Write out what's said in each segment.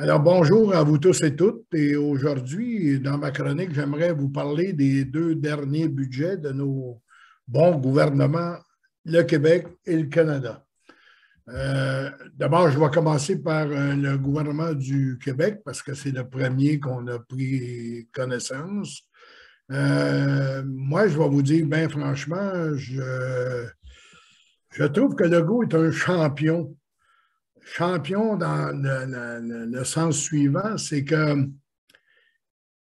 Alors, bonjour à vous tous et toutes. Et aujourd'hui, dans ma chronique, j'aimerais vous parler des deux derniers budgets de nos bons gouvernements, le Québec et le Canada. D'abord, je vais commencer par le gouvernement du Québec parce que c'est le premier qu'on a pris connaissance. Moi, je vais vous dire, bien franchement, je trouve que Legault est un champion. Champion dans le sens suivant, c'est que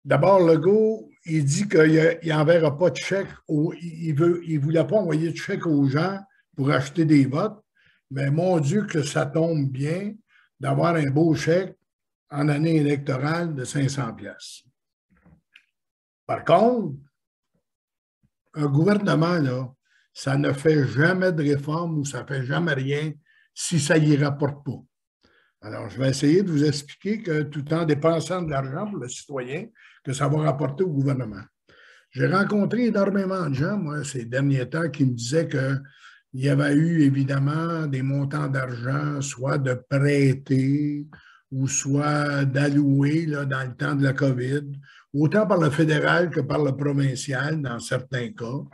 d'abord, Legault, il dit qu'il n'enverra pas de chèque, il ne voulait pas envoyer de chèque aux gens pour acheter des votes, mais mon Dieu, que ça tombe bien d'avoir un beau chèque en année électorale de 500 pièces. Par contre, un gouvernement, là, ça ne fait jamais de réforme ou ça ne fait jamais rien si ça n'y rapporte pas. Alors, je vais essayer de vous expliquer que tout en dépensant de l'argent pour le citoyen, que ça va rapporter au gouvernement. J'ai rencontré énormément de gens, moi, ces derniers temps, qui me disaient qu'il y avait eu évidemment des montants d'argent, soit de prêter ou soit d'allouer dans le temps de la COVID, autant par le fédéral que par le provincial dans certains cas.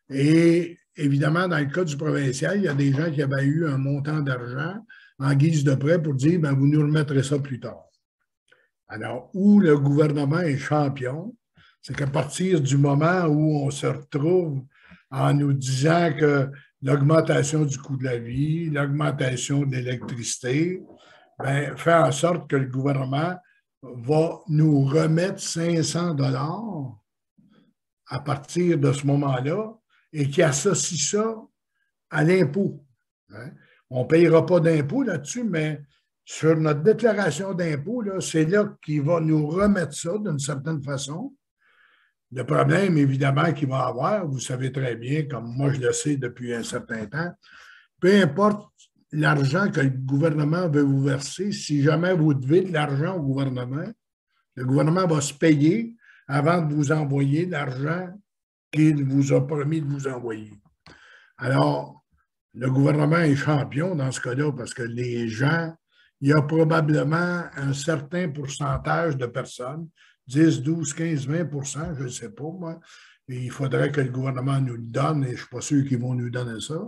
Et évidemment, dans le cas du provincial, il y a des gens qui avaient eu un montant d'argent en guise de prêt pour dire, ben, vous nous remettrez ça plus tard. Alors, où le gouvernement est champion, c'est qu'à partir du moment où on se retrouve en nous disant que l'augmentation du coût de la vie, l'augmentation de l'électricité, ben, fait en sorte que le gouvernement va nous remettre 500 $ à partir de ce moment-là et qui associe ça à l'impôt. Hein? On ne payera pas d'impôt là-dessus, mais sur notre déclaration d'impôt, c'est là qu'il va nous remettre ça d'une certaine façon. Le problème, évidemment, qu'il va avoir, vous savez très bien, comme moi je le sais depuis un certain temps, peu importe l'argent que le gouvernement veut vous verser, si jamais vous devez de l'argent au gouvernement, le gouvernement va se payer avant de vous envoyer l'argent qu'il vous a promis de vous envoyer. Alors, le gouvernement est champion dans ce cas-là parce que les gens, il y a probablement un certain pourcentage de personnes, 10, 12, 15, 20 je ne sais pas, moi. Et il faudrait que le gouvernement nous le donne et je ne suis pas sûr qu'ils vont nous donner ça.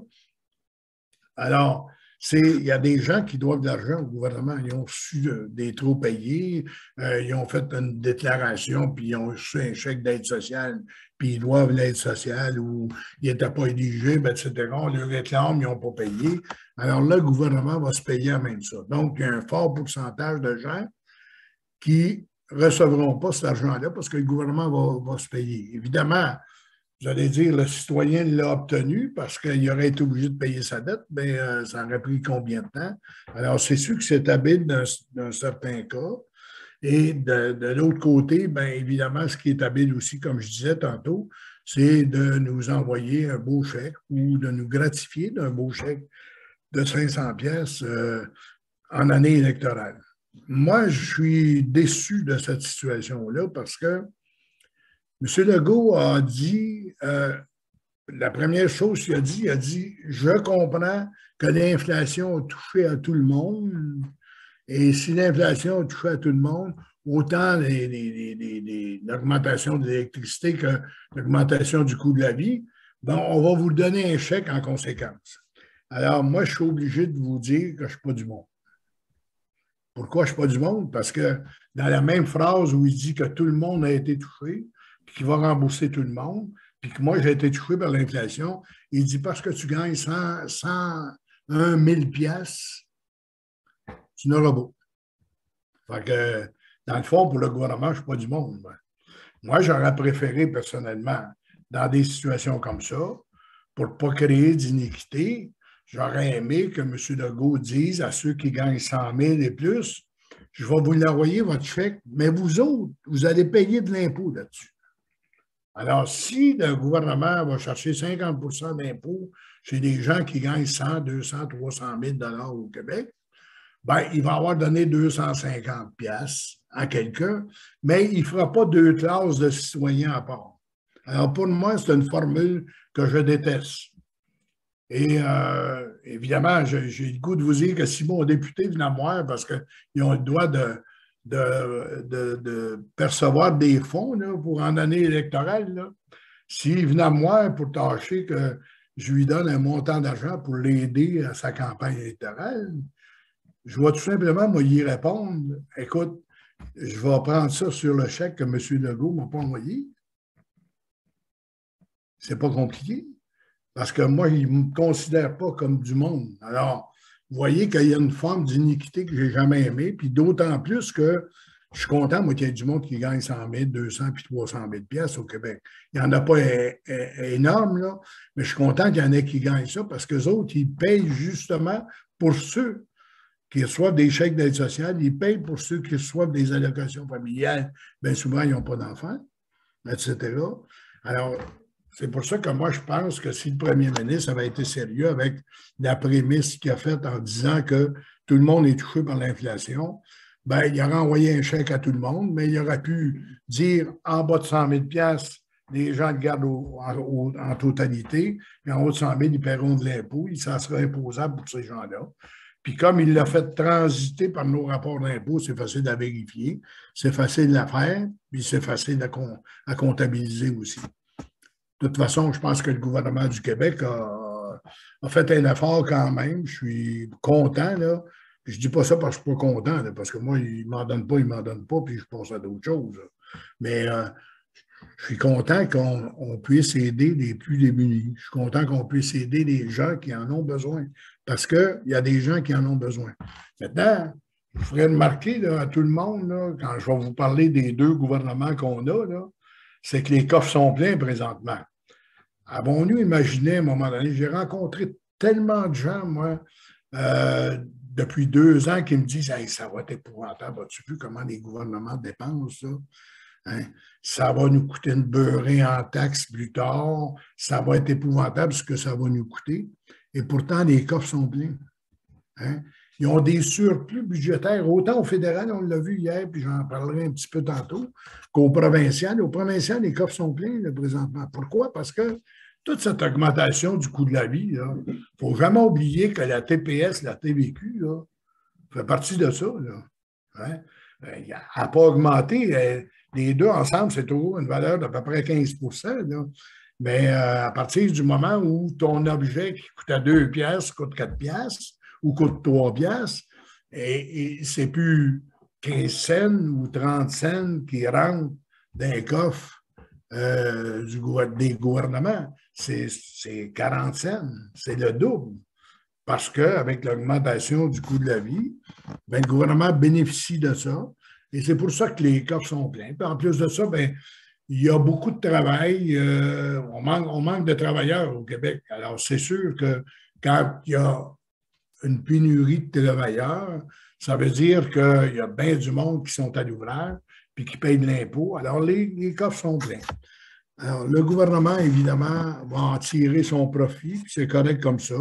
Alors, il y a des gens qui doivent de l'argent au gouvernement. Ils ont reçu des trop payés, ils ont fait une déclaration, puis ils ont reçu un chèque d'aide sociale, puis ils doivent l'aide sociale ou ils n'étaient pas éligibles, etc. On leur réclame, ils n'ont pas payé. Alors là, le gouvernement va se payer à même ça. Donc, il y a un fort pourcentage de gens qui ne recevront pas cet argent-là parce que le gouvernement va se payer. Évidemment, vous allez dire, le citoyen l'a obtenu parce qu'il aurait été obligé de payer sa dette, mais ça aurait pris combien de temps? Alors, c'est sûr que c'est habile d'un certain cas. Et de l'autre côté, bien évidemment, ce qui est habile aussi, comme je disais tantôt, c'est de nous envoyer un beau chèque ou de nous gratifier d'un beau chèque de 500 pièces en année électorale. Moi, je suis déçu de cette situation-là parce que M. Legault a dit, la première chose qu'il a dit, je comprends que l'inflation a touché à tout le monde, et si l'inflation a touché à tout le monde, autant l'augmentation de l'électricité que l'augmentation du coût de la vie, ben, on va vous donner un chèque en conséquence. Alors, moi, je suis obligé de vous dire que je ne suis pas du monde. Pourquoi je ne suis pas du monde? Parce que dans la même phrase où il dit que tout le monde a été touché, puis qu'il va rembourser tout le monde, puis que moi, j'ai été touché par l'inflation, il dit parce que tu gagnes 101 000 piastres, tu n'auras pas. Fait que, dans le fond, pour le gouvernement, je ne suis pas du monde. Moi, j'aurais préféré personnellement, dans des situations comme ça, pour ne pas créer d'iniquité, j'aurais aimé que M. Legault dise à ceux qui gagnent 100 000 et plus, je vais vous l'envoyer, votre chèque, mais vous autres, vous allez payer de l'impôt là-dessus. Alors, si le gouvernement va chercher 50 d'impôts chez des gens qui gagnent 100, 200, 300 000 $ au Québec, ben, il va avoir donné 250 pièces à quelqu'un, mais il ne fera pas deux classes de citoyens à part. Alors, pour moi, c'est une formule que je déteste. Et évidemment, j'ai le goût de vous dire que si mon député vient me voir parce qu'ils ont le droit de percevoir des fonds là, pour en année électorale, là, s'il venait me voir pour tâcher que je lui donne un montant d'argent pour l'aider à sa campagne électorale, je vais tout simplement moi, y répondre, écoute, je vais prendre ça sur le chèque que M. Legault ne m'a pas envoyé. C'est pas compliqué. Parce que moi, il ne me considère pas comme du monde. Alors, vous voyez qu'il y a une forme d'iniquité que je n'ai jamais aimée, puis d'autant plus que je suis content, moi, qu'il y ait du monde qui gagne 100 000, 200 puis 300 000 pièces au Québec. Il n'y en a pas énorme, là, mais je suis content qu'il y en ait qui gagnent ça parce que les autres, ils payent justement pour ceux qui reçoivent des chèques d'aide sociale, ils payent pour ceux qui reçoivent des allocations familiales. Bien souvent, ils n'ont pas d'enfants, etc. Alors, c'est pour ça que moi, je pense que si le premier ministre avait été sérieux avec la prémisse qu'il a faite en disant que tout le monde est touché par l'inflation, ben, il aurait envoyé un chèque à tout le monde, mais il aurait pu dire en bas de 100 000 les gens le gardent en totalité, et en haut de 100 000, ils paieront de l'impôt, ça sera imposable pour ces gens-là. Puis comme il l'a fait transiter par nos rapports d'impôt, c'est facile à vérifier, c'est facile à faire, puis c'est facile à comptabiliser aussi. De toute façon, je pense que le gouvernement du Québec a fait un effort quand même. Je suis content, là. Je ne dis pas ça parce que je ne suis pas content, là, parce que moi, il ne m'en donne pas, puis je pense à d'autres choses. Là. Mais je suis content qu'on puisse aider les plus démunis. Je suis content qu'on puisse aider les gens qui en ont besoin, parce qu'il y a des gens qui en ont besoin. Maintenant, je ferais remarquer là, à tout le monde, là, quand je vais vous parler des deux gouvernements qu'on a, là, c'est que les coffres sont pleins présentement. Avons-nous imaginé à un moment donné, j'ai rencontré tellement de gens, moi, depuis 2 ans, qui me disent hey, ça va être épouvantable. As-tu vu comment les gouvernements dépensent ça? Hein? Ça va nous coûter une beurrée en taxes plus tard. Ça va être épouvantable ce que ça va nous coûter. Et pourtant, les coffres sont pleins. Hein? Ils ont des surplus budgétaires, autant au fédéral, on l'a vu hier, puis j'en parlerai un petit peu tantôt, qu'au provincial. Au provincial, les coffres sont pleins là, présentement. Pourquoi? Parce que toute cette augmentation du coût de la vie, il ne faut jamais oublier que la TPS, la TVQ, là, fait partie de ça. Là. Hein? Elle n'a pas augmenté. Les deux ensemble, c'est toujours une valeur d'à peu près 15 là. Mais à partir du moment où ton objet qui coûte à 2 piastres coûte 4 piastres, ou coûte 3 piastres, et c'est plus 15 cents ou 30 cents qui rentrent dans les coffres des gouvernements. C'est 40 cents, c'est le double. Parce qu'avec l'augmentation du coût de la vie, ben, le gouvernement bénéficie de ça. Et c'est pour ça que les coffres sont pleins. Puis en plus de ça, ben, il y a beaucoup de travail. On manque de travailleurs au Québec. Alors, c'est sûr que quand il y a une pénurie de travailleurs, ça veut dire qu'il y a bien du monde qui sont à l'ouvrage puis qui payent de l'impôt. Alors, les coffres sont pleins. Alors, le gouvernement, évidemment, va en tirer son profit, puis c'est correct comme ça.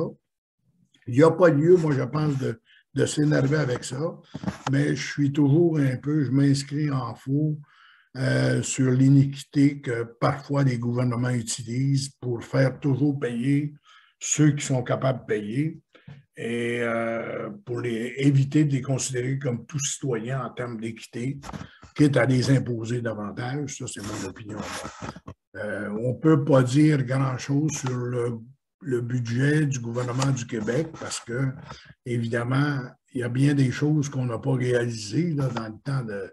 Il n'y a pas lieu, moi, je pense, de s'énerver avec ça, mais je suis toujours un peu, je m'inscris en faux sur l'iniquité que parfois les gouvernements utilisent pour faire toujours payer ceux qui sont capables de payer et pour éviter de les considérer comme tous citoyens en termes d'équité, quitte à les imposer davantage. Ça, c'est mon opinion. On ne peut pas dire grand-chose sur le budget du gouvernement du Québec parce que, évidemment, il y a bien des choses qu'on n'a pas réalisées là, dans le temps de.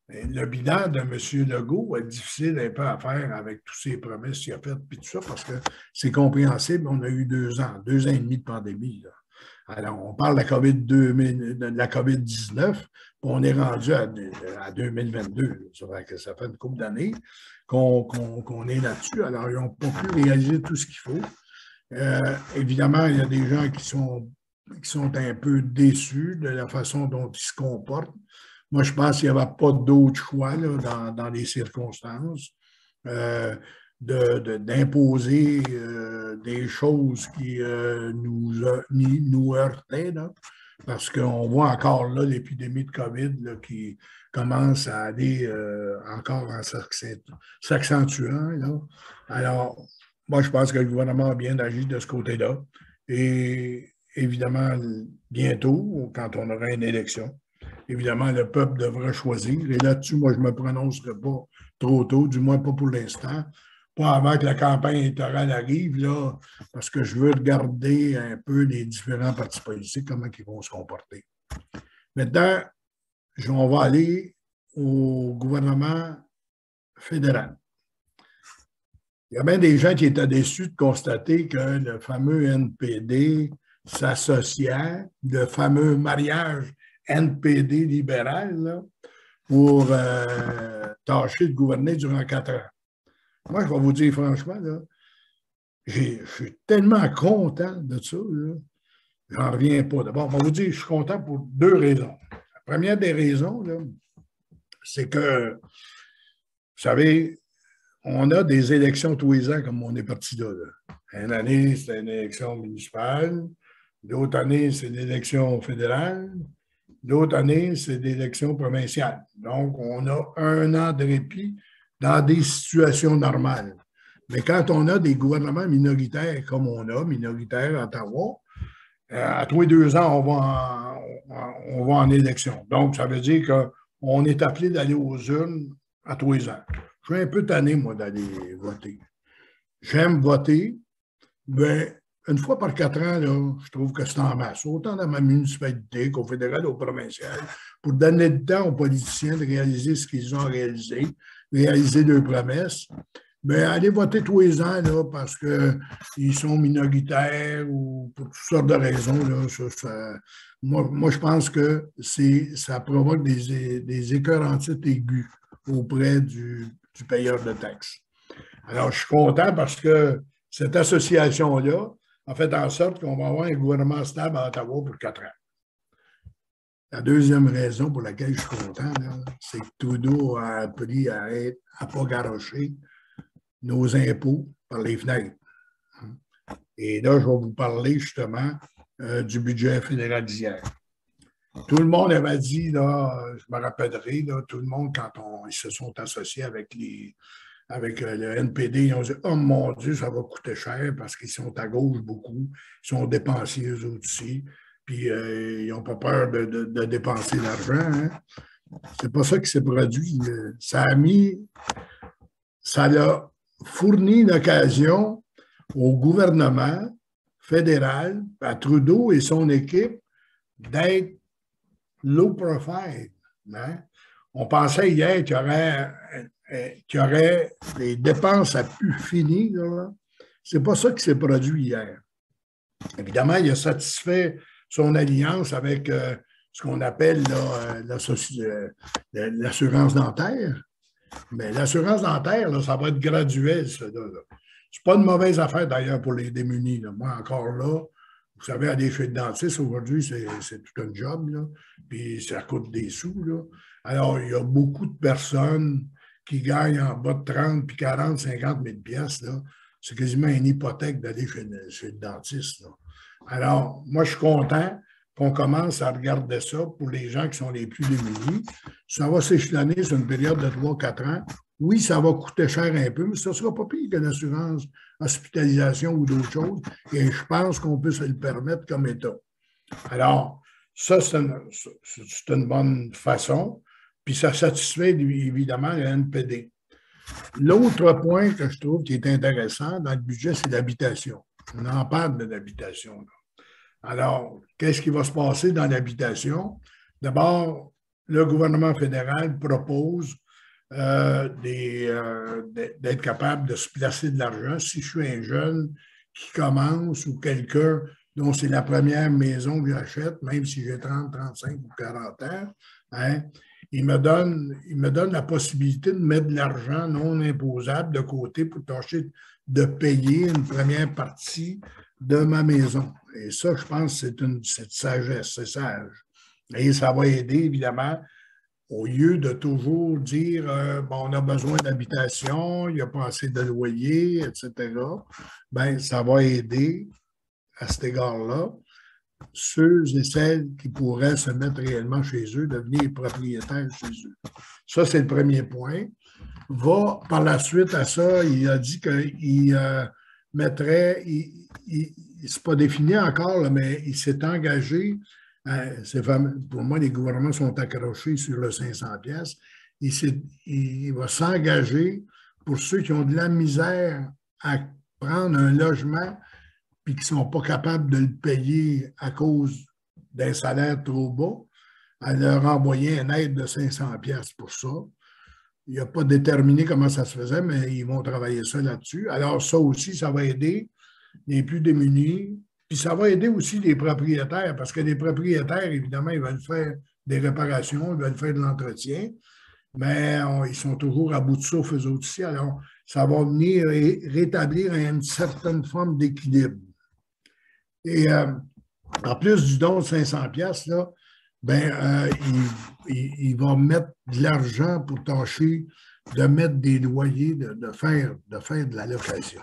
Le bilan de M. Legault est difficile un peu à faire avec toutes ces promesses qu'il a faites et tout ça parce que c'est compréhensible. On a eu 2 ans et demi de pandémie. Là. Alors, on parle de la COVID-19, puis on est rendu à 2022. Ça fait une couple d'années qu'on est là-dessus. Alors, ils n'ont pas pu réaliser tout ce qu'il faut. Évidemment, il y a des gens qui sont un peu déçus de la façon dont ils se comportent. Moi, je pense qu'il n'y avait pas d'autre choix là, dans les circonstances d'imposer des choses qui nous heurtaient, là, parce qu'on voit encore là l'épidémie de COVID là, qui commence à aller encore en s'accentuant. Là. Alors, moi, je pense que le gouvernement a bien agi de ce côté-là. Et évidemment, bientôt, quand on aura une élection, évidemment, le peuple devra choisir. Et là-dessus, moi, je ne me prononcerai pas trop tôt, du moins pas pour l'instant. Pas avant que la campagne électorale arrive, là, parce que je veux regarder un peu les différents partis politiques, comment ils vont se comporter. Maintenant, on va aller au gouvernement fédéral. Il y a bien des gens qui étaient déçus de constater que le fameux NPD s'associait, le fameux mariage NPD libéral, là, pour tâcher de gouverner durant 4 ans. Moi, je vais vous dire franchement, là, je suis tellement content de ça, là, j'en reviens pas. D'abord, je vais vous dire, je suis content pour 2 raisons. La première des raisons, c'est que, vous savez, on a des élections tous les ans, comme on est parti là. Une année, c'est une élection municipale. D'autres années, c'est une élection fédérale. D'autres années, c'est des élections provinciales. Donc, on a 1 an de répit dans des situations normales. Mais quand on a des gouvernements minoritaires comme on a, minoritaires à Ottawa, à tous les 2 ans, on va en élection. Donc, ça veut dire qu'on est appelé d'aller aux urnes à tous les ans. Je suis un peu tanné, moi, d'aller voter. J'aime voter, mais une fois par 4 ans, là, je trouve que c'est en masse. Autant dans ma municipalité qu'au fédéral, au provincial, pour donner le temps aux politiciens de réaliser ce qu'ils ont réalisé, réaliser leurs promesses. Bien, aller voter tous les ans, là, parce qu'ils sont minoritaires ou pour toutes sortes de raisons, là, moi, je pense que ça provoque des écœurantites aigus auprès du payeur de taxes. Alors, je suis content parce que cette association-là a fait en sorte qu'on va avoir un gouvernement stable à Ottawa pour 4 ans. La deuxième raison pour laquelle je suis content, c'est que Trudeau a appris à ne pas garrocher nos impôts par les fenêtres. Et là, je vais vous parler justement du budget fédéral d'hier. Tout le monde avait dit, là, je me rappellerai, là, tout le monde, quand ils se sont associés avec le NPD, ils ont dit « Oh mon Dieu, ça va coûter cher parce qu'ils sont à gauche beaucoup, ils sont dépensiers eux aussi, puis ils n'ont pas peur de dépenser l'argent. Hein. » C'est pas ça qui s'est produit. Ça a fourni l'occasion au gouvernement fédéral, à Trudeau et son équipe, d'être low profile. Hein? On pensait hier qu'il y aurait des dépenses à plus finir. Ce n'est pas ça qui s'est produit hier. Évidemment, il a satisfait son alliance avec ce qu'on appelle l'assurance dentaire. Mais l'assurance dentaire, là, ça va être graduel, ça. Ce n'est pas une mauvaise affaire, d'ailleurs, pour les démunis. Là. Moi, encore là, vous savez, aller chez le dentiste, aujourd'hui, c'est tout un job, là. Puis ça coûte des sous, là. Alors, il y a beaucoup de personnes qui gagnent en bas de 30, puis 40, 50 000 piastres, là. C'est quasiment une hypothèque d'aller chez le dentiste, là. Alors, moi, je suis content qu'on commence à regarder ça pour les gens qui sont les plus démunis. Ça va s'échelonner sur une période de 3-4 ans. Oui, ça va coûter cher un peu, mais ça ne sera pas pire que l'assurance hospitalisation ou d'autres choses. Et je pense qu'on peut se le permettre comme État. Alors, ça, c'est une bonne façon. Puis ça satisfait évidemment le NPD. L'autre point que je trouve qui est intéressant dans le budget, c'est l'habitation. On en parle de l'habitation, là. Alors, qu'est-ce qui va se passer dans l'habitation? D'abord, le gouvernement fédéral propose d'être capable de se placer de l'argent. Si je suis un jeune qui commence ou quelqu'un dont c'est la première maison que j'achète, même si j'ai 30, 35 ou 40 ans, hein, il me donne la possibilité de mettre de l'argent non imposable de côté pour tâcher de payer une première partie de ma maison. Et ça, je pense que c'est sagesse, c'est sage. Et ça va aider, évidemment, au lieu de toujours dire bon, on a besoin d'habitation, il n'y a pas assez de loyer, etc., bien, ça va aider à cet égard-là ceux et celles qui pourraient se mettre réellement chez eux, devenir propriétaires chez eux. Ça, c'est le premier point. Par la suite à ça, il a dit qu'il mettrait, c'est pas défini encore, là, mais il s'est engagé, pour moi, les gouvernements sont accrochés sur le 500 pièces. Il va s'engager pour ceux qui ont de la misère à prendre un logement puis qui ne sont pas capables de le payer à cause d'un salaire trop bas, à leur envoyer une aide de 500 pièces pour ça. Il n'a pas déterminé comment ça se faisait, mais ils vont travailler ça là-dessus. Alors, ça aussi, ça va aider les plus démunis. Puis ça va aider aussi les propriétaires, parce que les propriétaires, évidemment, ils veulent faire des réparations, ils veulent faire de l'entretien, mais ils sont toujours à bout de souffle, eux autres aussi. Alors, ça va venir rétablir une certaine forme d'équilibre. Et en plus du don de 500 pièces là, ben, il va mettre de l'argent pour tâcher de mettre des loyers, de faire de la location.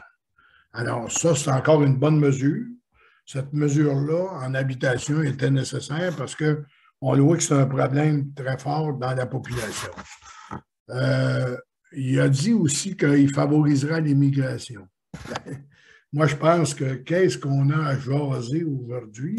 Alors, ça, c'est encore une bonne mesure. Cette mesure-là, en habitation, était nécessaire parce qu'on voit que c'est un problème très fort dans la population. Il a dit aussi qu'il favorisera l'immigration. Moi, je pense que qu'est-ce qu'on a à jaser aujourd'hui,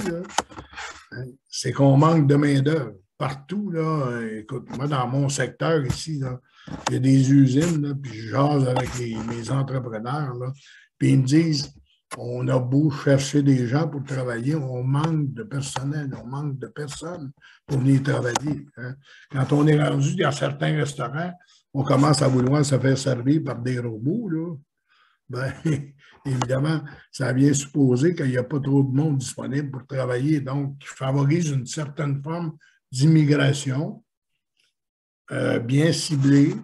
c'est qu'on manque de main-d'œuvre. Partout, là, écoute, moi, dans mon secteur ici, là, il y a des usines, là, puis je jase avec mes entrepreneurs, là, puis ils me disent, on a beau chercher des gens pour travailler, on manque de personnel, on manque de personnes pour venir travailler. Hein. Quand on est rendu dans certains restaurants, on commence à vouloir se faire servir par des robots, là. Ben, évidemment, ça vient supposer qu'il n'y a pas trop de monde disponible pour travailler. Donc, il favorise une certaine forme d'immigration bien ciblée,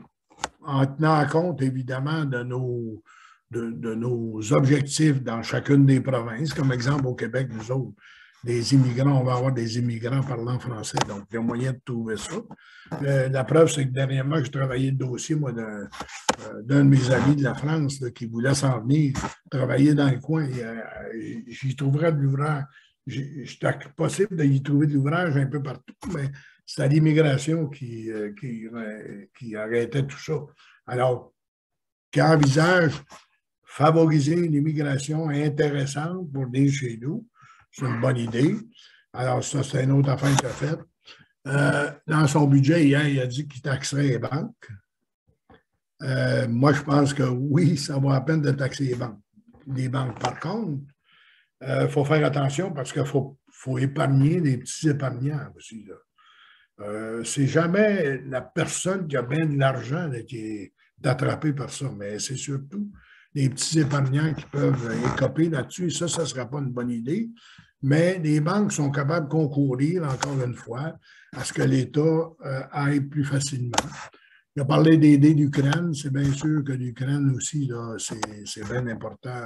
en tenant compte, évidemment, de nos objectifs dans chacune des provinces. Comme exemple, au Québec, nous autres, des immigrants, on va avoir des immigrants parlant français, donc il y a moyen de trouver ça. La preuve, c'est que dernièrement, j'ai travaillé le dossier, moi, d'un de mes amis de la France là, qui voulait s'en venir travailler dans le coin. J'y trouverais de l'ouvrage. C'était possible d'y trouver de l'ouvrage un peu partout, mais c'était l'immigration qui arrêtait tout ça. Alors, qui envisage favoriser une immigration intéressante pour venir chez nous, c'est une bonne idée. Alors, ça, c'est une autre affaire qu'il a faite. Dans son budget, hier, il a dit qu'il taxerait les banques. Moi, je pense que oui, ça vaut la peine de taxer les banques. Les banques, par contre, il faut faire attention parce qu'il faut épargner les petits épargnants aussi. C'est jamais la personne qui a bien de l'argent qui est attrapée par ça, mais c'est surtout les petits épargnants qui peuvent écoper là-dessus. Ça ne sera pas une bonne idée. Mais les banques sont capables de concourir, encore une fois, à ce que l'État aille plus facilement. Il a parlé d'aider l'Ukraine. C'est bien sûr que l'Ukraine aussi, c'est bien important.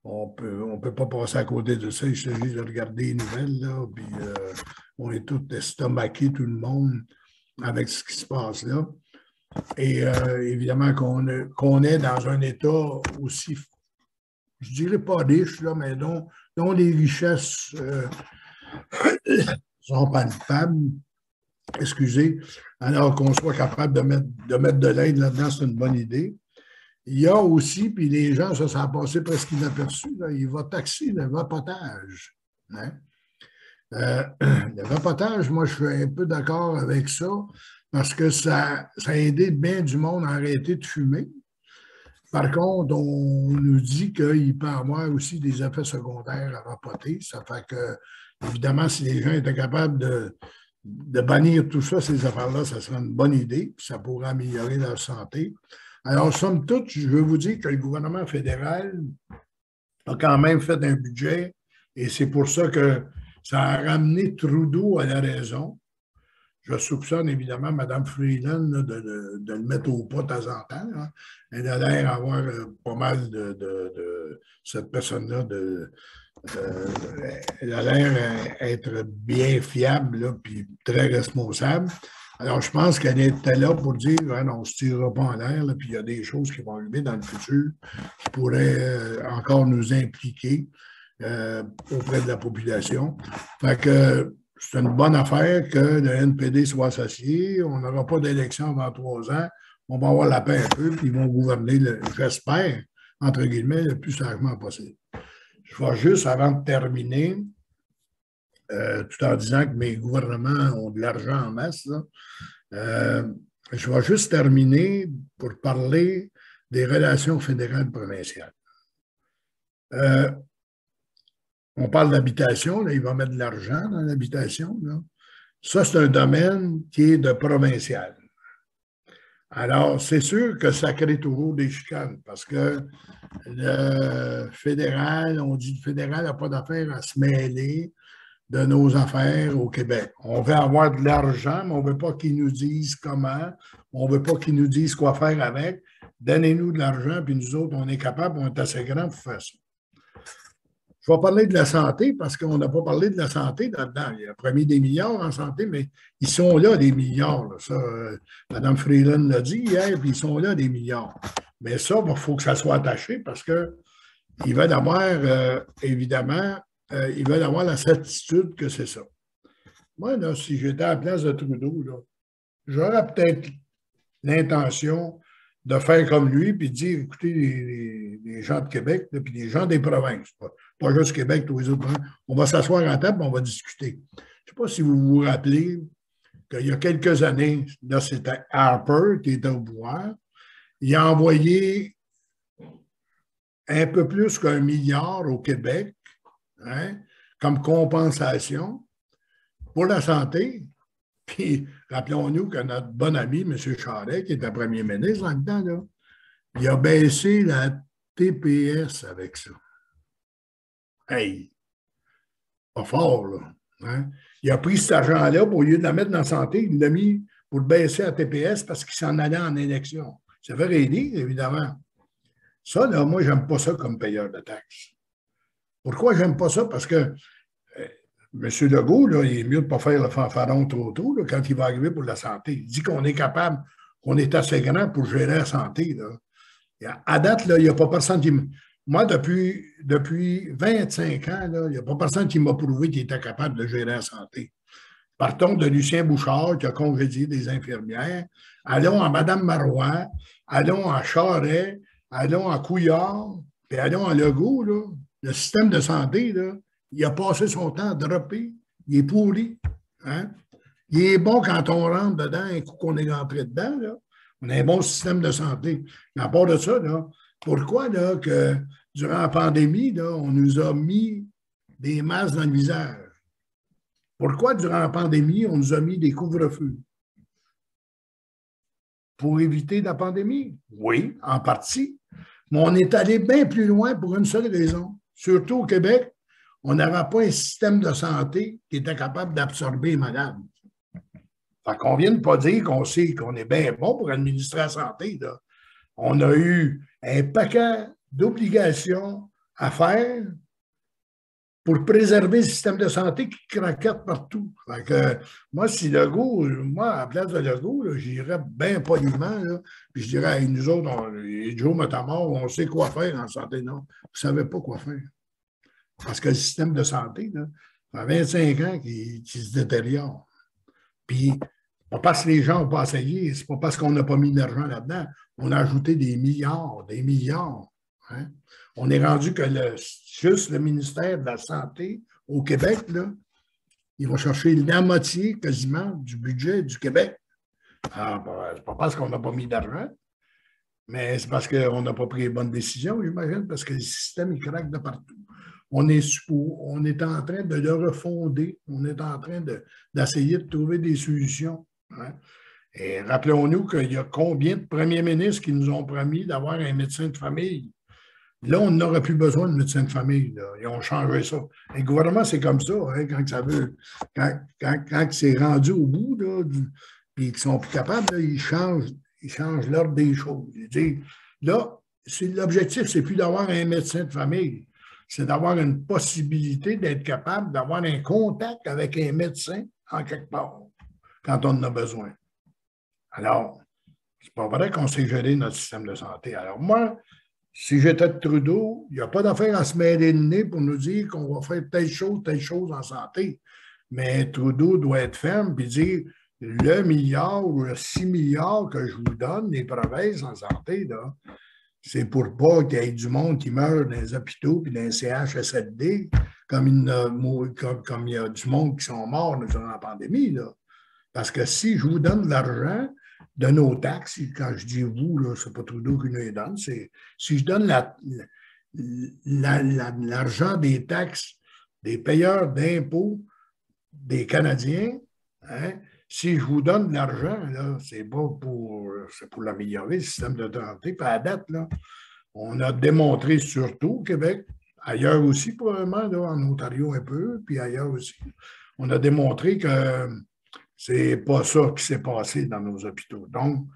On peut pas passer à côté de ça. Il s'agit de regarder les nouvelles, là, puis on est tous estomaqués, tout le monde, avec ce qui se passe là. Et évidemment qu'on est dans un État aussi, je dirais pas riche, là, mais dont les richesses sont palpables, excusez, alors qu'on soit capable de mettre de l'aide là-dedans, c'est une bonne idée. Il y a aussi, puis les gens, ça a passé presque inaperçu, là, il va taxer le vapotage. Hein? Le vapotage, moi, je suis un peu d'accord avec ça, parce que ça a aidé bien du monde à arrêter de fumer. Par contre, on nous dit qu'il peut y avoir aussi des effets secondaires à vapoter. Ça fait que, évidemment, si les gens étaient capables de bannir tout ça, ces affaires-là, ça serait une bonne idée, puis ça pourrait améliorer leur santé. Alors, somme toute, je veux vous dire que le gouvernement fédéral a quand même fait un budget et c'est pour ça que ça a ramené Trudeau à la raison. Je soupçonne évidemment Mme Freeland là, de le mettre au pas de temps en temps. Hein. Elle a l'air d'avoir pas mal de cette personne-là. Elle a l'air être bien fiable là, puis très responsable. Alors, je pense qu'elle était là pour dire ah non, on ne se tirera pas en l'air, puis il y a des choses qui vont arriver dans le futur qui pourraient encore nous impliquer auprès de la population. Fait que c'est une bonne affaire que le NPD soit associé. On n'aura pas d'élection avant 3 ans. On va avoir la paix un peu, puis ils vont gouverner, j'espère, entre guillemets, le plus sagement possible. Je vais juste, avant de terminer, tout en disant que mes gouvernements ont de l'argent en masse, là, je vais juste terminer pour parler des relations fédérales provinciales. On parle d'habitation, il va mettre de l'argent dans l'habitation. Ça, c'est un domaine qui est de provincial. Alors, c'est sûr que ça crée toujours des chicanes parce que le fédéral, on dit que le fédéral n'a pas d'affaire à se mêler de nos affaires au Québec. On veut avoir de l'argent, mais on ne veut pas qu'ils nous disent comment, on ne veut pas qu'ils nous disent quoi faire avec. Donnez-nous de l'argent, puis nous autres, on est capables, on est assez grands pour faire ça. Je vais parler de la santé parce qu'on n'a pas parlé de la santé là-dedans. Il a promis des milliards en santé, mais ils sont là, des milliards. Là. Ça, Mme Freeland l'a dit hier, puis ils sont là, des milliards. Mais ça, il faut que ça soit attaché parce qu'ils veulent avoir, évidemment, ils veulent avoir la certitude que c'est ça. Moi, là, si j'étais à la place de Trudeau, j'aurais peut-être l'intention de faire comme lui, puis de dire, écoutez, les gens de Québec, puis les gens des provinces, pas juste Québec, tous les autres provinces, on va s'asseoir en table, on va discuter. Je ne sais pas si vous vous rappelez qu'il y a quelques années, là, c'était Harper qui était au pouvoir, il a envoyé un peu plus qu'1 milliard au Québec, hein, comme compensation pour la santé. Puis, rappelons-nous que notre bon ami, M. Charest, qui était premier ministre en temps, là, il a baissé la TPS avec ça. Hey! Pas fort, là. Hein? Il a pris cet argent-là, au lieu de la mettre dans la santé, il l'a mis pour baisser la TPS parce qu'il s'en allait en élection. Ça fait aider, évidemment. Ça, là, moi, j'aime pas ça comme payeur de taxes. Pourquoi j'aime pas ça? Parce que M. Legault, là, il est mieux de ne pas faire le fanfaron trop tôt là, quand il va arriver pour la santé. Il dit qu'on est capable, qu'on est assez grand pour gérer la santé. Là. À date, là, il n'y a pas personne qui... Moi, depuis 25 ans, là, il n'y a pas personne qui m'a prouvé qu'il était capable de gérer la santé. Partons de Lucien Bouchard, qui a congédié des infirmières. Allons à Mme Marois, allons à Charest, allons à Couillard, puis allons à Legault. Là. Le système de santé, là, il a passé son temps à dropper. Il est pourri. Hein? Il est bon quand on rentre dedans, un coup qu'on est rentré dedans. Là. On a un bon système de santé. Mais à part de ça, là, pourquoi là, que durant la pandémie, là, on nous a mis des masques dans le visage? Pourquoi durant la pandémie, on nous a mis des couvre-feux? Pour éviter la pandémie? Oui, en partie. Mais on est allé bien plus loin pour une seule raison. Surtout au Québec, on n'avait pas un système de santé qui était capable d'absorber les malades. Fait qu'on vient de pas dire qu'on sait qu'on est bien bon pour administrer la santé. Là. On a eu un paquet d'obligations à faire pour préserver le système de santé qui craquette partout. Fait que, moi, si Legault, moi, à la place de Legault, j'irais bien poliment, là, puis je dirais, hey, nous autres, Joe Matamor, on sait quoi faire en santé. Non, vous ne savez pas quoi faire. Parce que le système de santé, là, ça fait 25 ans qu'il se détériore. Puis, pas parce que les gens n'ont pas essayé, c'est pas parce qu'on n'a pas mis d'argent là-dedans. On a ajouté des milliards, des milliards. Hein? On est rendu que juste le ministère de la Santé au Québec, là, il va chercher la moitié quasiment du budget du Québec. Alors, c'est pas parce qu'on n'a pas mis d'argent, mais c'est parce qu'on n'a pas pris les bonnes décisions, j'imagine, parce que le système, il craque de partout. On est en train de le refonder, on est en train d'essayer de trouver des solutions. Hein? Et rappelons-nous qu'il y a combien de premiers ministres qui nous ont promis d'avoir un médecin de famille. Là, on n'aurait plus besoin de médecin de famille. Là. Ils ont changé ça. Le gouvernement, c'est comme ça, hein, quand ça veut. Quand c'est rendu au bout, là, puis qu'ils sont plus capables, là, ils changent l'ordre des choses. Ils disent, là, l'objectif, c'est plus d'avoir un médecin de famille. C'est d'avoir une possibilité d'être capable d'avoir un contact avec un médecin en quelque part, quand on en a besoin. Alors, c'est pas vrai qu'on sait gérer notre système de santé. Alors moi, si j'étais de Trudeau, il n'y a pas d'affaire à se mêler le nez pour nous dire qu'on va faire telle chose en santé. Mais Trudeau doit être ferme et dire le milliard ou le 6 milliards que je vous donne, les provinces en santé, là, C'est pour pas qu'il y ait du monde qui meurt dans les hôpitaux et dans les CHSLD, comme il y a du monde qui sont morts durant la pandémie, là. Parce que si je vous donne de l'argent de nos taxes, quand je dis vous, ce n'est pas Trudeau qui nous les donne, si je donne l'argent des taxes des payeurs d'impôts des Canadiens, hein, si je vous donne de l'argent, c'est pas pour améliorer le système de santé. Puis à date, là, on a démontré surtout au Québec, ailleurs aussi probablement, là, en Ontario un peu, puis ailleurs aussi, on a démontré que c'est pas ça qui s'est passé dans nos hôpitaux. Donc,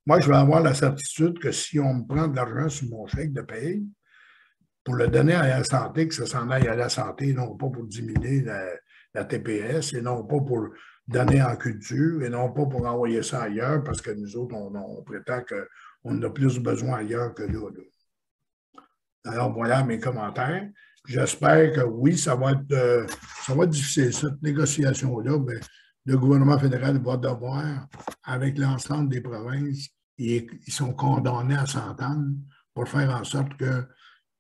moi, je vais avoir la certitude que si on me prend de l'argent sur mon chèque de paye, pour le donner à la santé, que ça s'en aille à la santé, non pas pour diminuer la TPS, et non pas pour donner en culture, et non pas pour envoyer ça ailleurs, parce que nous autres, on prétend qu'on a plus besoin ailleurs que là. Alors, voilà mes commentaires. J'espère que oui, ça va être difficile, cette négociation-là, mais le gouvernement fédéral va devoir, avec l'ensemble des provinces, ils sont condamnés à s'entendre pour faire en sorte que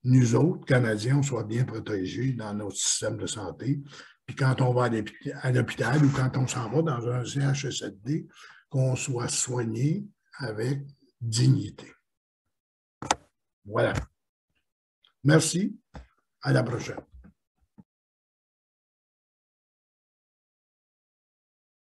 nous autres, Canadiens, on soit bien protégés dans notre système de santé. Puis quand on va à l'hôpital ou quand on s'en va dans un CHSLD, qu'on soit soigné avec dignité. Voilà. Merci. À la prochaine.